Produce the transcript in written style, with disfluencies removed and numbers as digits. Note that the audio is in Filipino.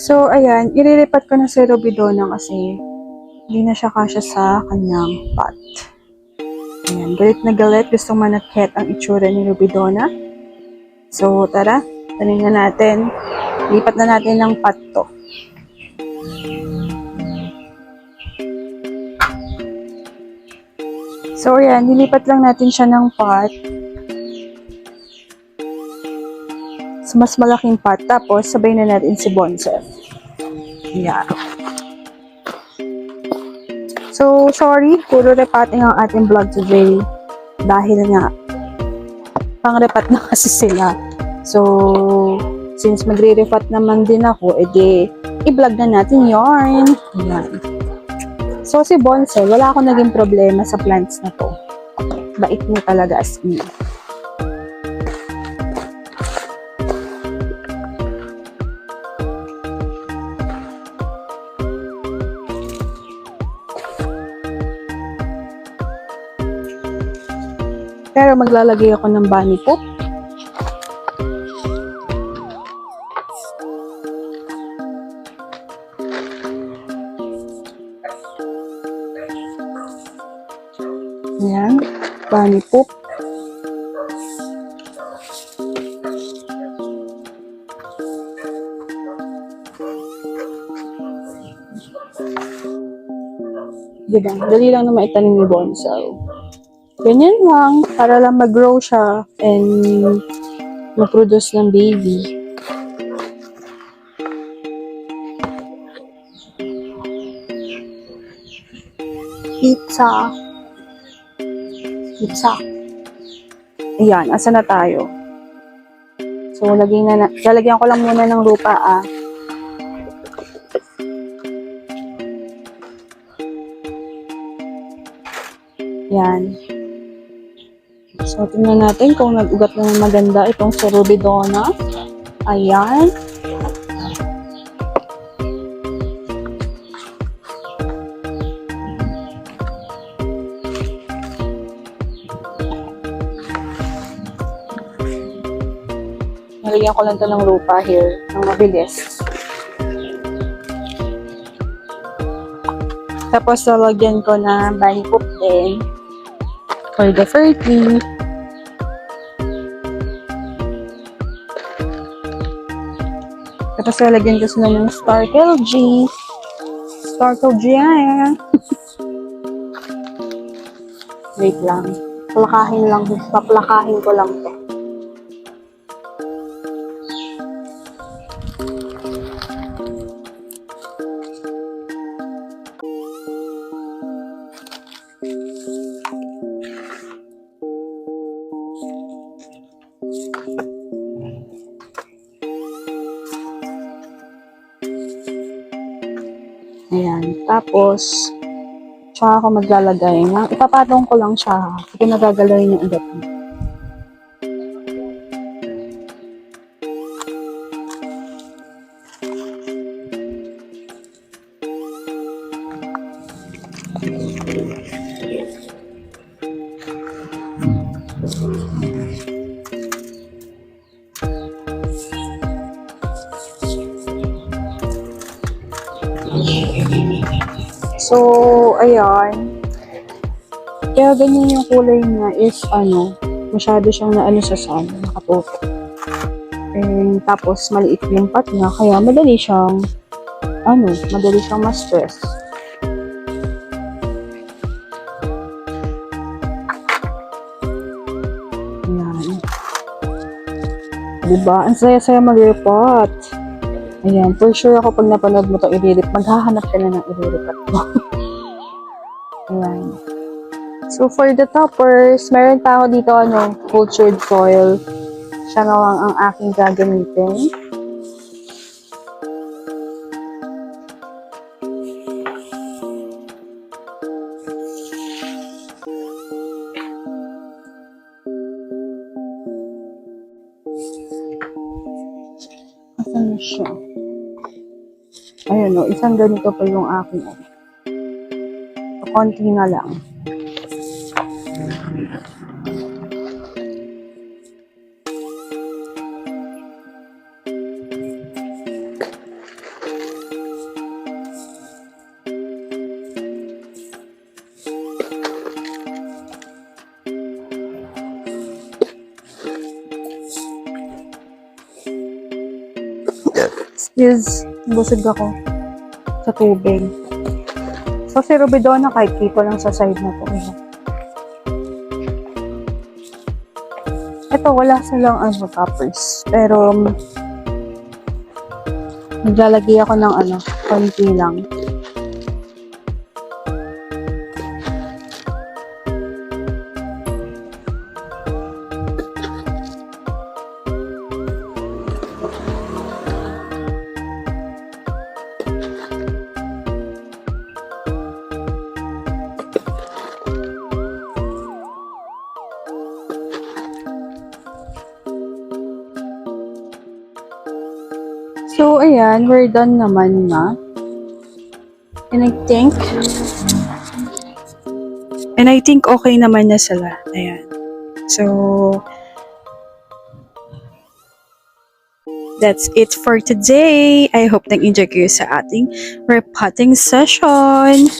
So, ayan, irilipat ko na si Robidona kasi hindi na siya kasya sa kanyang pot. Ayan, galit na galit. Gustong manakit ang itsura ni Robidona. So, tara, tanin na natin. Lipat na natin ng pot to. So, ayan, nilipat lang natin siya ng pot. So, mas malaking pot. Tapos, sabay na natin si Bonsef. Ayan. So, sorry, puro repotting ang ating vlog today. Dahil nga, pang-repat na kasi sila. So, since magre-repat naman din ako, edi, i-vlog na natin yarn. Ayan. So, si Bonsai, wala akong naging problema sa plants na to. Bait mo talaga as in. Pero maglalagay ako ng bunny poop. Ayan, bunny poop. Diba? Dali lang naman itanim ni bonsai. Ganyan lang, para lang mag-grow siya and mag-produce ng baby. Pizza. Ayan, asa na tayo? So, lalagyan ko lang muna ng lupa Yan. So, tingnan natin kung nag-ugat na ng maganda itong si Robidona. Ayan. Nalagyan ko lang ito ng lupa here, ng mabilis. Tapos, lalagyan ko na bunny poop din for the fertility. Tapos, lalagyan ko sila ng Sparkle G. Sparkle G, yan. Wait lang. Paplakahin ko lang to. Ayan. Tapos, tsaka ako maglalagay ng, ipapatong ko lang siya. Hindi nagagalawin yung ugat niya. So, ayan. Kaya ganyan yung kulay niya is, masyado siyang sa sun, nakatutok. And, tapos, maliit yung pot niya, kaya madali siyang ma-stress. Ayan. Diba? Ang saya-saya mag-repot. Ayan, for sure ako pag napanood mo ito maghahanap ka na ng iriripat mo. Ayan. So, for the toppers, meron pa ako dito, cultured soil. Siya nga ang aking gagamitin. Asan na siya? Ayun, isang ganito pa yung aking. So, konti na lang. is busog ako sa tubig. So, si Rubidona kahit kiko lang sa side na to. Ito, wala silang toppers. Pero, naglalagay ako ng konti lang. So, ayan, we're done naman na. And I think okay naman na sila. Ayan. So, that's it for today. I hope nag-enjoy kayo sa ating repotting session.